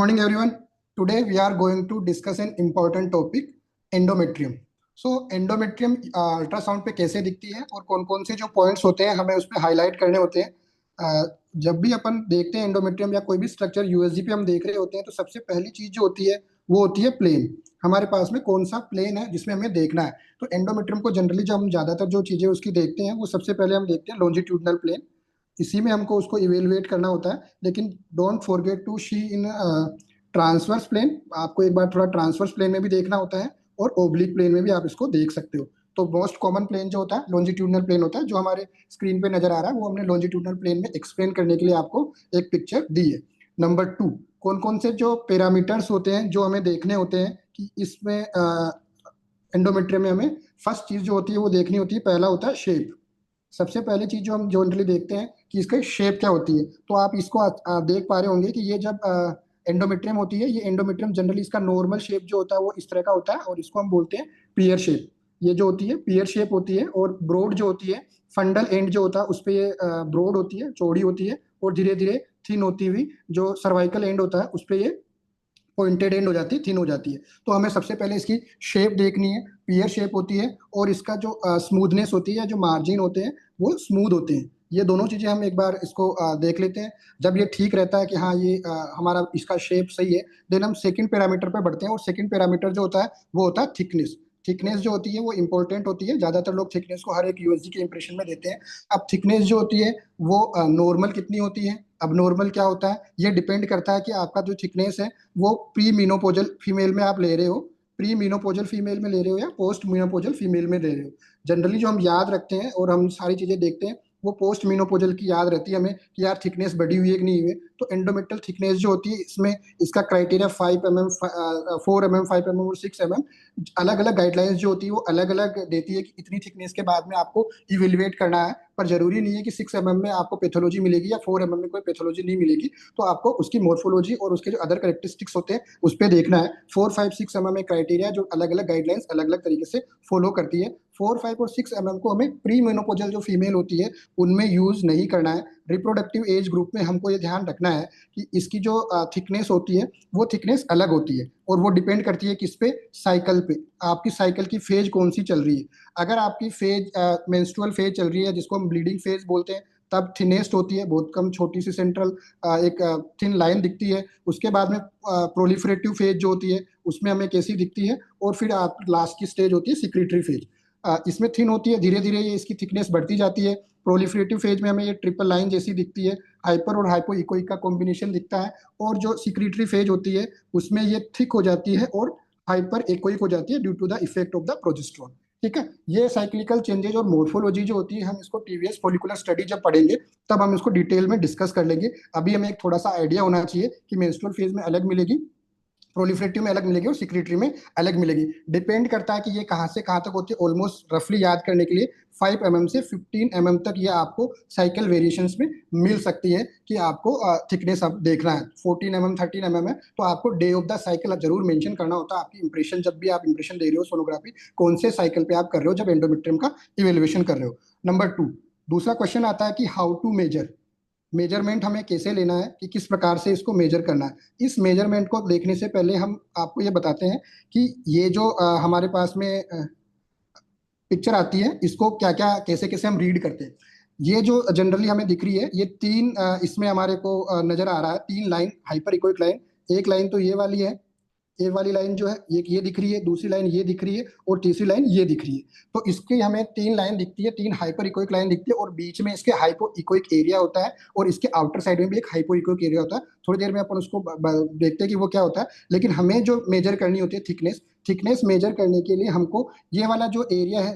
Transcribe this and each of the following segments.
morning, everyone. Today we are going to discuss an important topic, endometrium. So endometrium ultrasound पे कैसे दिखती है और कौन कौन से जो पॉइंट्स होते हैं हमें उस पर हाईलाइट करने होते हैं। जब भी अपन देखते हैं एंडोमेट्रियम या कोई भी स्ट्रक्चर यूएसजी पे हम देख रहे होते हैं तो सबसे पहली चीज जो होती है वो होती है प्लेन। हमारे पास में कौन सा प्लेन है जिसमें हमें देखना है। तो एंडोमेट्रियम को जनरली जब हम ज्यादातर जो चीजें उसकी देखते हैं वो सबसे पहले हम देखते हैं लॉन्जिट्यूडनल प्लेन। इसी में हमको उसको इवेलुएट करना होता है, लेकिन don't forget to see in transverse plane. आपको एक बार थोड़ा ट्रांसवर्स प्लेन में भी देखना होता है और ओब्लिक प्लेन में भी आप इसको देख सकते हो। तो मोस्ट कॉमन प्लेन जो होता है लॉन्जिट्यूडनल प्लेन होता है, जो हमारे स्क्रीन पे नजर आ रहा है वो हमने लॉन्जिट्यूडनल प्लेन में एक्सप्लेन करने के लिए आपको एक पिक्चर दी है। नंबर 2, कौन कौन से जो पैरामीटर्स होते हैं जो हमें देखने होते हैं कि इसमें एंडोमेट्रियम में हमें फर्स्ट चीज जो होती है वो देखनी होती है। पहला होता है शेप। सबसे पहली चीज जो हम जनरली देखते हैं कि इसका शेप क्या होती है। तो आप इसको देख पा रहे होंगे कि ये जब एंडोमेट्रियम होती है, ये एंडोमेट्रियम जनरली इसका नॉर्मल शेप जो होता है वो इस तरह का होता है और इसको हम बोलते हैं पियर शेप। ये जो होती है पियर शेप होती है। और ब्रॉड जो होती है, फंडल एंड जो होता है उस पर ये ब्रॉड होती है, चौड़ी होती है, और धीरे धीरे थिन होती हुई जो सर्वाइकल एंड होता है उस पर ये पॉइंटेड एंड हो जाती है, थिन हो जाती है। तो हमें सबसे पहले इसकी शेप देखनी है। पियर शेप होती है और इसका जो स्मूथनेस होती है, जो मार्जिन होते हैं वो स्मूथ होते हैं। ये दोनों चीजें हम एक बार इसको देख लेते हैं। जब ये ठीक रहता है कि हाँ ये हमारा इसका शेप सही है, देन हम सेकंड पैरामीटर पे बढ़ते हैं। और सेकंड पैरामीटर जो होता है वो होता है थिकनेस। थिकनेस जो होती है वो इंपॉर्टेंट होती है। ज्यादातर लोग थिकनेस को हर एक यूएसजी के इंप्रेशन में देते हैं। अब थिकनेस जो होती है वो नॉर्मल कितनी होती है, अब नॉर्मल क्या होता है, ये डिपेंड करता है कि आपका जो थिकनेस है वो प्री मीनोपोजल फीमेल में आप ले रहे हो, प्री मीनोपोजल फीमेल में ले रहे हो या पोस्ट मीनोपोजल फीमेल में ले रहे हो। जनरली जो हम याद रखते हैं और हम सारी चीजें देखते हैं वो पोस्ट मीनोपोजल की याद रहती है हमें कि यार थिकनेस बढ़ी हुई है कि नहीं हुई है। तो एंडोमेट्रियल थिकनेस जो होती है इसमें इसका क्राइटेरिया 5 mm, 4 mm, 5 mm और 6 mm। अलग अलग गाइडलाइंस जो होती है वो अलग अलग देती है कि इतनी थिकनेस के बाद में आपको इवेल्युएट करना है। पर जरूरी नहीं है कि 6 mm में आपको पैथोलॉजी मिलेगी या 4 mm में कोई पैथोलॉजी नहीं मिलेगी। तो आपको उसकी मोर्फोलॉजी और उसके जो अदर करेक्टरिस्टिक्स होते हैं उस पर देखना है। 4, 5, 6 mm में क्राइटेरिया जो अलग अलग गाइडलाइंस अलग अलग तरीके से फॉलो करती है। 4, 5 और 6 mm को हमें प्री मेनोपोजल जो फीमेल होती है उनमें यूज नहीं करना है। रिप्रोडक्टिव एज ग्रुप में हमको ये ध्यान रखना है कि इसकी जो थिकनेस होती है वो थिकनेस अलग होती है और वो डिपेंड करती है किस पे, साइकिल पे। आपकी साइकिल की फेज कौन सी चल रही है। अगर आपकी फेज मेंस्ट्रुअल फेज चल रही है जिसको हम ब्लीडिंग फेज बोलते हैं, तब थिनेस्ट होती है, बहुत कम छोटी सी सेंट्रल एक थिन लाइन दिखती है। उसके बाद में प्रोलिफरेटिव फेज जो होती है उसमें हमें कैसी दिखती है। और फिर आप लास्ट की स्टेज होती है सिक्रीटरी फेज। इसमें थिन होती है, धीरे धीरे ये इसकी थिकनेस बढ़ती जाती है। प्रोलिफरेटिव फेज में हमें ये ट्रिपल लाइन जैसी दिखती है, हाइपर और हाइपो इकोइक का कॉम्बिनेशन दिखता है। और जो सिक्रीटरी फेज होती है उसमें ये थिक हो जाती है और हाइपर इकोइक हो जाती है due to the effect of the progesterone. ठीक है, ये साइक्लिकल चेंजेज और मोर्फोलॉजी जो होती है हम इसको टीवीएस फॉलिकुलर स्टडी जब पढ़ेंगे तब हम इसको डिटेल में डिस्कस कर लेंगे। अभी हमें एक थोड़ा सा आइडिया होना चाहिए कि मेंस्ट्रुअल फेज में अलग मिलेगी, प्रोलिफरेटिव में अलग मिलेगी और सिक्रीटरी में अलग मिलेगी। डिपेंड करता है कि ये कहाँ से कहाँ तक होती है। ऑलमोस्ट रफली याद करने के लिए 5 mm से 15 mm तक ये आपको साइकिल वेरिएशंस में मिल सकती है कि आपको थिकनेस अब देखना है। 14 mm 13 mm है तो आपको डे ऑफ द साइकिल जरूर मेंशन करना होता है। आपकी इंप्रेशन जब भी आप इंप्रेशन दे रहे हो सोनोग्राफी कौन से साइकिल पे आप कर रहे हो जब एंडोमेट्रियम का इवेल्युएशन कर रहे हो। नंबर 2, दूसरा क्वेश्चन आता है कि हाउ टू मेजर। मेजरमेंट हमें कैसे लेना है कि किस प्रकार से इसको मेजर करना है। इस मेजरमेंट को देखने से पहले हम आपको ये बताते हैं कि ये जो हमारे पास में पिक्चर आती है इसको क्या क्या कैसे कैसे हम रीड करते हैं। ये जो जनरली हमें दिख रही है ये तीन इसमें हमारे को नजर आ रहा है, तीन लाइन हाइपर इकोइक लाइन। एक लाइन तो ये वाली है, ए वाली लाइन जो है ये दिख रही है, दूसरी लाइन ये दिख रही है और तीसरी लाइन ये दिख रही है। तो इसकी हमें तीन लाइन दिखती है, तीन हाइपर इकोइक लाइन दिखती है और बीच में इसके हाइपो इकोइक एरिया होता है और इसके आउटर साइड में भी एक हाइपो इकोइक एरिया होता है। थोड़ी देर में अपन उसको देखते हैं कि वो क्या होता है। लेकिन हमें जो मेजर करनी होती है थिकनेस, थिकनेस मेजर करने के लिए हमको ये वाला जो एरिया है,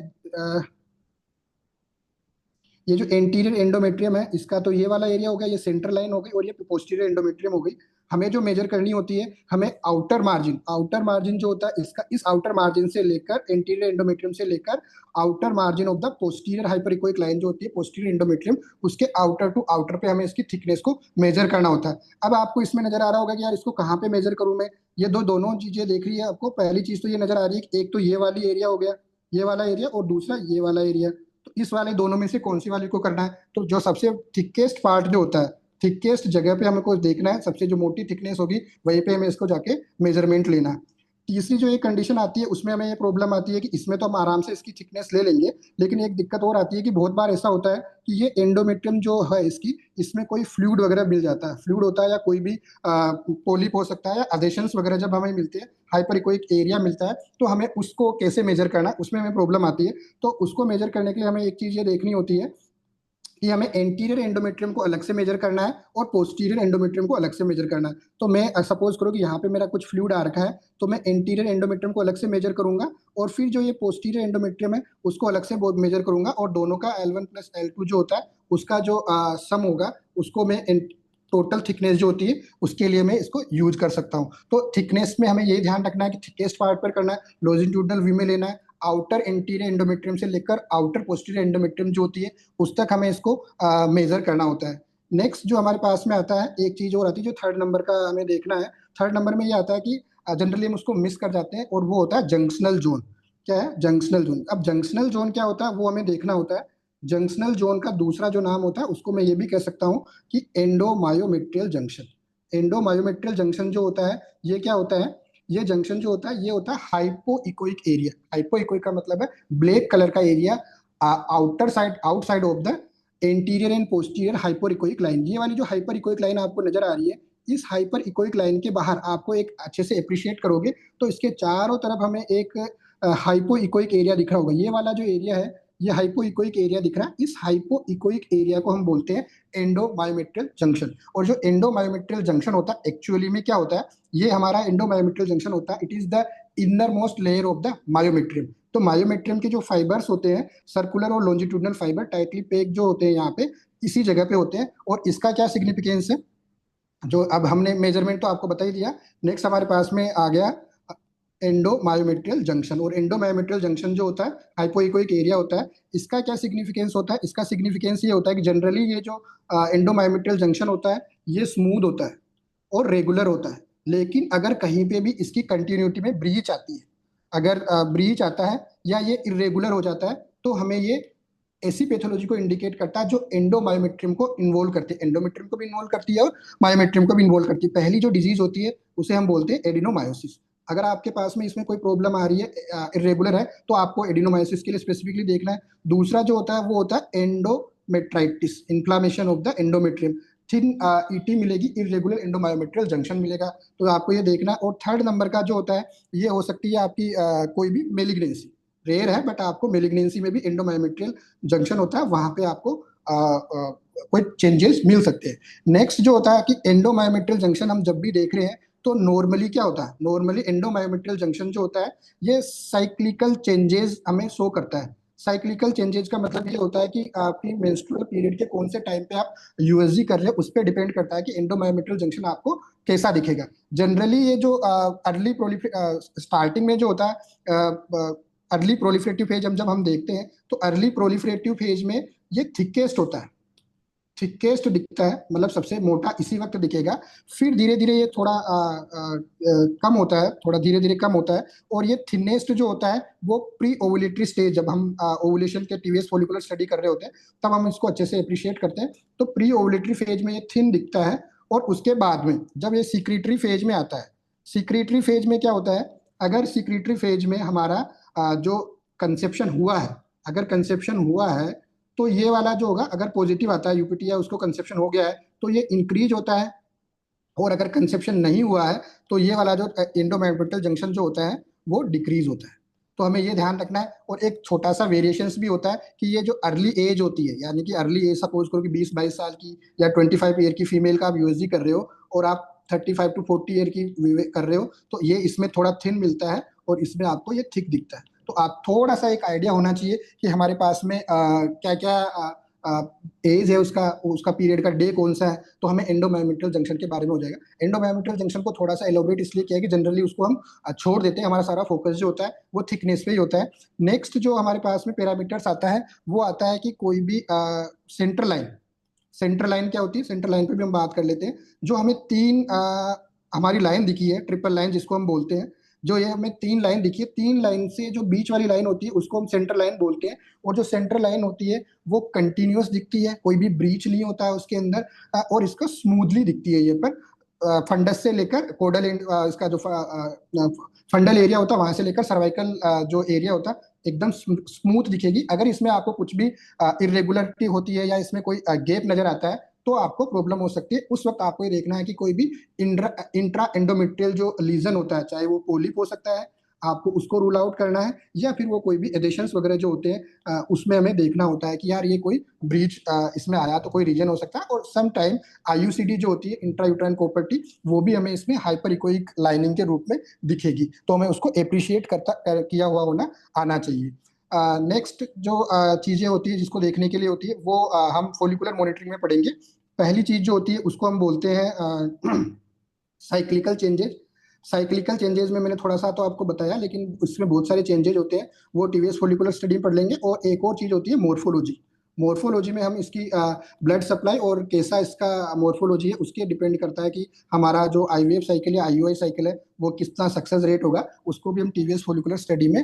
ये जो एंटीरियर एंडोमेट्रियम है इसका तो ये वाला एरिया हो गया, ये सेंट्रल लाइन हो गई और ये पोस्टीरियर एंडोमेट्रियम हो गई। हमें जो मेजर करनी होती है हमें आउटर मार्जिन, आउटर मार्जिन जो होता है इसका, इस आउटर मार्जिन से लेकर एंटीरियर एंडोमेट्रियम से लेकर outer margin of the posterior hyperechoic line जो होती है पोस्टीरियर एंडोमेट्रियम, उसके आउटर टू आउटर पे हमें इसकी थिकनेस को मेजर करना होता है। अब आपको इसमें नजर आ रहा होगा कि यार इसको कहाँ पे मेजर करूं मैं। ये दोनों चीजें देख रही है आपको। पहली चीज तो ये नजर आ रही है कि एक तो ये वाली एरिया हो गया, ये वाला एरिया, और दूसरा ये वाला एरिया। तो इस वाले दोनों में से कौन सी वाली को करना है। तो जो सबसे थिकेस्ट पार्ट जो होता है थिकेस्ट जगह पे हमको देखना है, सबसे जो मोटी थिकनेस होगी वहीं पे हमें इसको जाके मेजरमेंट लेना है। तीसरी जो एक कंडीशन आती है उसमें हमें ये प्रॉब्लम आती है कि इसमें तो हम आराम से इसकी थिकनेस ले लेंगे, लेकिन एक दिक्कत और आती है कि बहुत बार ऐसा होता है कि ये एंडोमेट्रियम जो है इसकी, इसमें कोई फ्लूइड वगैरह मिल जाता है, फ्लूइड होता है या कोई भी पोलिप हो सकता है या अधेशंस वगैरह जब हमें मिलते हैं, हाइपर इकोइक एरिया मिलता है, तो हमें उसको कैसे मेजर करना है उसमें हमें प्रॉब्लम आती है। तो उसको मेजर करने के लिए हमें एक चीज ये देखनी होती है कि हमें एंटीरियर एंडोमेट्रियम को अलग से मेजर करना है और पोस्टीरियर एंडोमेट्रियम को अलग से मेजर करना है। तो मैं सपोज करो कि यहाँ पे मेरा कुछ फ्लूइड आ रखा है, तो मैं एंटीरियर एंडोमेट्रियम को अलग से मेजर करूंगा, और फिर जो ये पोस्टीरियर एंडोमेट्रियम है उसको अलग से मेजर करूंगा, और दोनों का L1 + L2 जो होता है उसका जो सम होगा उसको मैं टोटल थिकनेस जो होती है उसके लिए मैं इसको यूज कर सकता हूँ। तो थिकनेस में हमें ये ध्यान रखना है कि थिकेस्ट पार्ट पर करना है, लॉन्जिट्यूडिनल व्यू में लेना है, आउटर एंटीरियर एंडोमेट्रियम से लेकर आउटर पोस्टीरियर एंडोमेट्रियम जो होती है उस तक हमें इसको मेजर करना होता है। नेक्स्ट जो हमारे पास में आता है, एक चीज और आती है जो थर्ड नंबर का हमें देखना है। थर्ड नंबर में ये आता है कि जनरली हम उसको मिस कर जाते हैं, और वो होता है जंक्शनल जोन। क्या है जंक्शनल जोन? अब जंक्शनल जोन क्या होता है वो हमें देखना होता है। जंक्शनल जोन का दूसरा जो नाम होता है उसको मैं ये भी कह सकता हूँ कि एंडोमायोमेट्रियल जंक्शन। एंडोमायोमेट्रियल जंक्शन जो होता है ये क्या होता है? ये जंक्शन जो होता है ये होता है hypo echoic area. Hypo echoic का मतलब है ब्लैक कलर का area outside of the anterior and posterior hyper echoic line. ये वाली जो हाइपर इकोइक लाइन आपको नजर आ रही है, इस हाइपर इकोइक लाइन के बाहर आपको एक अच्छे से अप्रिशिएट करोगे तो इसके चारों तरफ हमें एक हाइपो इकोइक एरिया दिख रहा होगा। ये वाला जो एरिया है ये हाइपो इकोइक एरिया दिख रहा है, इस हाइपो इकोइक एरिया को हम बोलते हैं एंडोमायोमेट्रियल जंक्शन। और जो एंडोमायोमेट्रियल जंक्शन होता है एक्चुअली में क्या होता है, ये हमारा एंडोमायोमेट्रियल जंक्शन होता है, it is the inner most layer of the myometrium. तो मायोमेट्रियम के जो फाइबर्स होते हैं, सर्कुलर और लॉन्जिट्यूडिनल फाइबर टाइटली पैक जो होते हैं यहाँ पे, इसी जगह पे होते हैं। और इसका क्या सिग्निफिकेंस है, जो अब हमने मेजरमेंट तो आपको बता ही दिया। नेक्स्ट हमारे पास में आ गया एंडोमायोमेट्रियल जंक्शन। और एंडोमायोमेट्रियल जंक्शन जो होता है हाइपोइकोइक एरिया होता है, इसका क्या सिग्निफिकेंस होता है? इसका सिग्निफिकेंस ये होता है कि जनरली ये जो एंडोमायोमेट्रियल जंक्शन होता है ये स्मूथ होता है और रेगुलर होता है, लेकिन अगर कहीं पे भी इसकी कंटिन्यूटी में ब्रीच आती है, अगर ब्रीच आता है या ये इरेगुलर हो जाता है, तो हमें ये ऐसी पैथोलॉजी को इंडिकेट करता है जो एंडोमायोमेट्रियम को इन्वॉल्व करती है। एंडोमेट्रियम को भी इन्वॉल्व करती है और मायोमेट्रियम को भी इन्वॉल्व करती है। पहली जो डिजीज होती है उसे हम बोलते हैं एडिनोमायोसिस। अगर आपके पास में इसमें कोई प्रॉब्लम आ रही है, इरेगुलर है, तो आपको एडिनोमायोसिस के लिए स्पेसिफिकली देखना है। दूसरा जो होता है वो होता है endometritis, inflammation of the endometrium. Thin ET मिलेगी, इरेगुलर एंडोमायोमेट्रियल जंक्शन मिलेगा, तो आपको ये देखना है। और थर्ड नंबर का जो होता है ये हो सकती है आपकी कोई भी मेलिग्नेंसी, रेयर है बट आपको मेलिग्नेंसी में भी एंडोमायोमेट्रियल जंक्शन होता है, वहां पे आपको कोई चेंजेस मिल सकते हैं। नेक्स्ट जो होता है कि एंडोमायोमेट्रियल जंक्शन हम जब भी देख रहे हैं तो नॉर्मली क्या होता है, नॉर्मली एंडोमायोमेट्रियल जंक्शन जो होता है ये साइक्लिकल चेंजेस हमें शो करता है। साइक्लिकल चेंजेस का मतलब ये होता है कि आपकी मेंस्ट्रुअल पीरियड के कौन से टाइम पे आप यूएसजी कर रहे हो उस पर डिपेंड करता है कि एंडोमायोमेट्रियल जंक्शन आपको कैसा दिखेगा। जनरली ये जो अर्ली स्टार्टिंग में जो होता है अर्ली प्रोलिफरेटिव फेज हम जब हम देखते हैं तो अर्ली प्रोलिफरेटिव फेज में ये थिकेस्ट होता है, थिकेस्ट दिखता है, मतलब सबसे मोटा इसी वक्त दिखेगा। फिर धीरे धीरे ये थोड़ा कम होता है, थोड़ा धीरे धीरे कम होता है, और ये थिनेस्ट जो होता है वो प्री ओवुलेटरी स्टेज, जब हम ओवुलेशन के टीवीएस फॉलिकुलर स्टडी कर रहे होते हैं तब हम इसको अच्छे से अप्रिशिएट करते हैं। तो प्री ओवुलेटरी फेज में ये थिन दिखता है, और उसके बाद में जब ये सीक्रेटरी फेज में आता है, सीक्रेटरी फेज में क्या होता है, अगर सीक्रेटरी फेज में हमारा जो कंसेप्शन हुआ है, अगर कंसेप्शन हुआ है तो ये वाला जो होगा, अगर पॉजिटिव आता है यूपीटी या उसको कंसेप्शन हो गया है तो ये इंक्रीज होता है, और अगर कंसेप्शन नहीं हुआ है तो ये वाला जो एंडोमेट्रियल जंक्शन जो होता है वो डिक्रीज होता है। तो हमें ये ध्यान रखना है। और एक छोटा सा वेरिएशंस भी होता है कि ये जो अर्ली एज होती है, यानी कि अर्ली एज सपोज करो कि 20-22 साल की या 25 ईयर की फीमेल का आप यूएसजी कर रहे हो, और आप 35 to 40 ईयर की कर रहे हो, तो ये इसमें थोड़ा थिन मिलता है और इसमें आपको ये थिक दिखता है। तो आप थोड़ा सा एक आइडिया होना चाहिए कि हमारे पास में क्या क्या एज है, उसका उसका पीरियड का डे कौन सा है, तो हमें एंडोमायोमेट्रियल जंक्शन के बारे में हो जाएगा। एंडोमायोमेट्रियल जंक्शन को थोड़ा सा एलोबरेट इसलिए किया है कि जनरली उसको हम छोड़ देते हैं, हमारा सारा फोकस जो होता है वो थिकनेस पे ही होता है। नेक्स्ट जो हमारे पास में पैरामीटर्स आता है वो आता है कि कोई भी सेंट्रल लाइन, सेंट्रल लाइन क्या होती है, सेंट्रल लाइन पे भी हम बात कर लेते हैं। जो हमें तीन हमारी लाइन दिखी है, ट्रिपल लाइन जिसको हम बोलते हैं, जो ये हमें तीन लाइन दिखी है, तीन लाइन से जो बीच वाली लाइन होती है उसको हम सेंटर लाइन बोलते हैं। और जो सेंटर लाइन होती है वो कंटिन्यूअस दिखती है, कोई भी ब्रीच नहीं होता है उसके अंदर, और इसका स्मूथली दिखती है ये पर। फंडस से लेकर कोडल इसका जो फंडल एरिया होता है वहां से लेकर सर्वाइकल जो एरिया होता है एकदम स्मूथ दिखेगी। अगर इसमें आपको कुछ भी इरेगुलरिटी होती है या इसमें कोई गैप नजर आता है तो आपको प्रॉब्लम हो सकती है। उस वक्त आपको ये देखना है कि कोई भी इंट्रा एंडोमेट्रियल जो लीजन होता है, चाहे वो पोलिप हो सकता है, आपको उसको रूल आउट करना है, या फिर वो कोई भी एडिशंस वगैरह जो होते हैं उसमें हमें देखना होता है कि यार ये कोई ब्रीच इसमें आया तो कोई रीजन हो सकता है। और सम टाइम आईयूसीडी जो होती है, इंट्रा यूट्राइन कॉपर्टी, वो भी हमें इसमें हाइपर इकोइक लाइनिंग के रूप में दिखेगी, तो हमें उसको एप्रिशिएट किया हुआ होना आना चाहिए। नेक्स्ट जो चीजें होती है जिसको देखने के लिए होती है वो हम फोलिकुलर मॉनिटरिंग में पढ़ेंगे। पहली चीज जो होती है उसको हम बोलते हैं साइक्लिकल चेंजेस। साइक्लिकल चेंजेस में मैंने थोड़ा सा तो आपको बताया, लेकिन इसमें बहुत सारे चेंजेस होते हैं, वो टीवीएस फोलिकुलर स्टडी पढ़ लेंगे। और एक और चीज होती है मोर्फोलॉजी। मोर्फोलॉजी में हम इसकी ब्लड सप्लाई और कैसा इसका मोर्फोलॉजी है उसके डिपेंड करता है कि हमारा जो आईवीएफ साइकिल या आईयूआई साइकिल है वो कितना सक्सेस रेट होगा, उसको भी हम टीवीएस फोलिकुलर स्टडी में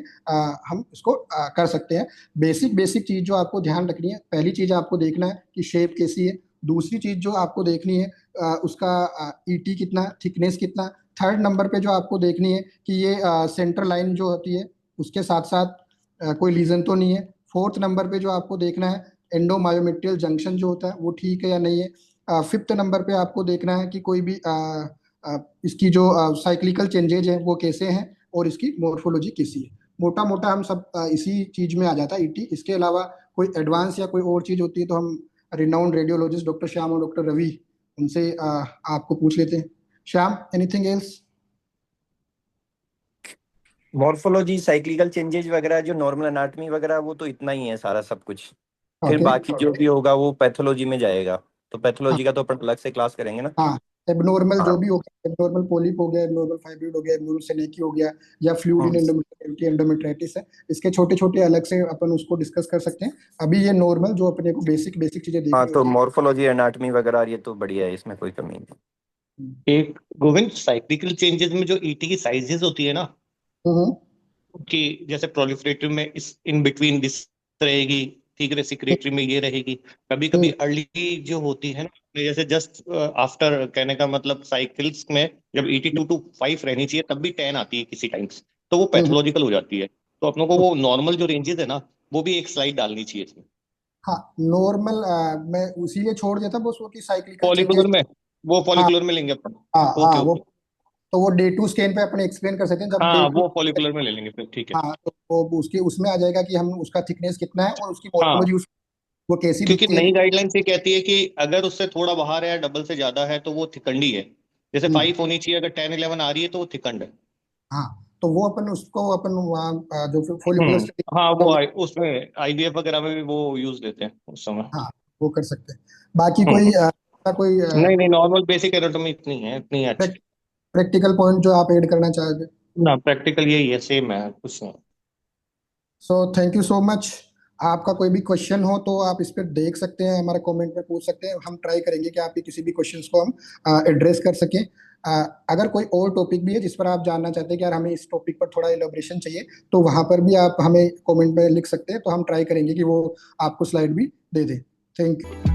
हम इसको कर सकते हैं। बेसिक बेसिक चीज जो आपको ध्यान रखनी है, पहली चीज आपको देखना है कि शेप कैसी है। दूसरी चीज जो आपको देखनी है उसका ईटी कितना, थिकनेस कितना। थर्ड नंबर पे जो आपको देखनी है कि ये सेंटर लाइन जो होती है उसके साथ साथ कोई लीजन तो नहीं है। फोर्थ नंबर पे जो आपको देखना है एंडोमायोमेट्रियल जंक्शन जो होता है वो ठीक है या नहीं है। फिफ्थ नंबर पे आपको देखना है कि कोई भी इसकी जो साइक्लिकल चेंजेज है वो कैसे हैं और इसकी मोर्फोलॉजी कैसी है। मोटा मोटा हम सब इसी चीज में आ जाता है ईटी। इसके अलावा कोई एडवांस या कोई और चीज होती है तो हम रिनाउंड रेडियोलॉजिस्ट डॉक्टर श्याम और डॉक्टर रवि, उनसे आपको पूछ लेते हैं। Shyam, anything else? Morphology, cyclical changes वगैरह, जो नॉर्मल एनाटॉमी वगैरह, वो तो इतना ही है सारा सब कुछ। फिर ओके। बाकी जो भी होगा वो पैथोलॉजी में जाएगा, तो हाँ पैथोलॉजी का तो अपन अलग से क्लास करेंगे ना। हाँ, एबनॉर्मल जो हाँ। भी हो गया, एबनॉर्मल पोलिप हो गया, एबनॉर्मल फाइब्रिड हो गया, एबनॉर्मल सेनेकी हो गया, या फ्लूइड इन हम्म। एंडोमेट्राइटिस है, इसके छोटे छोटे अलग से अपन उसको डिस्कस कर सकते हैं। अभी ये नॉर्मल जो अपने को बेसिक बेसिक चीजें हाँ, देखनी तो होती है। मॉर्फोलॉजी, एनाटॉमी वगैरह ये तो बढ़िया है, इसमें कोई कमी नहीं। एक गोविंद, साइक्लिकल चेंजेस में जो ईटी की साइजेस होती है ना, हम्म कि जैसे प्रोलिफरेटिव में इस इन बिटवीन दिस रहेगी, ठीक है, सेक्रेटरी में ये रहेगी। कभी कभी हम्म अर्ली जो होती है ना, जैसे जस्ट आफ्टर, कहने का मतलब साइकिल्स में जब 82 to 5 रहनी चाहिए तब भी 10 आती है किसी टाइम्स, तो वो हम्म, पैथोलॉजिकल हो जाती है। तो अपनों को वो नॉर्मल जो रेंजेस है ना, वो भी एक स्लाइड डालनी चाहिए इसमें। हाँ नॉर्मल मैं उसीलिए छोड़ देता बस वो कि साइक्लिकल चेंजेस। फॉलिकुलर में, वो हाँ फॉलिकुलर में लेंगे अपन। हाँ ओके हाँ, वो ओके। तो वो डे टू स्कैन पे अपने एक्सप्लेन कर सकते हैं जब डे हाँ, टू। वो फॉलिकुलर में ले लेंगे फिर, ठीक है। हाँ, तो वो उसके उसमें आ जाएगा कि हम उसका थिकनेस कितना है और उसकी हाँ, मोर्फोलॉजी वो कैसी क्योंकि दिखती है। नई गाइडलाइंस ये कहती है कि अगर उससे थोड़ा बाहर है या डबल से ज्यादा है तो वो थिकंडी है। जैसे हम्म, 5 होनी चाहिए, अगर 10 11 आ रही है तो वो थिकंड है। हाँ, तो वो अपन उसको अपन वहाँ जो फोलिकुलर स्टडी हाँ, वो होगी, उसमें आईवीएफ वगैरह में भी वो यूज लेते हैं उस समय। हाँ वो कर सकते हैं। बाकी कोई हम्म। कोई नहीं नहीं, नॉर्मल बेसिक एनाटॉमी इतनी है, इतनी है अच्छी। प्रैक्टिकल पॉइंट जो आप ऐड करना चाहोगे? ना, प्रैक्टिकल यही है, सेम है, कुछ नहीं। So thank you so much. आपका कोई भी क्वेश्चन हो तो आप इस पर देख सकते हैं, हमारे कमेंट में पूछ सकते हैं। हम ट्राई करेंगे कि आपके किसी भी क्वेश्चंस को हम एड्रेस कर सकें। अगर कोई और टॉपिक भी है जिस पर आप जानना चाहते हैं कि यार हमें इस टॉपिक पर थोड़ा इलेबोरेशन चाहिए, तो वहां पर भी आप हमें कमेंट में लिख सकते हैं, तो हम ट्राई करेंगे कि वो आपको स्लाइड भी दे दें। Thank you.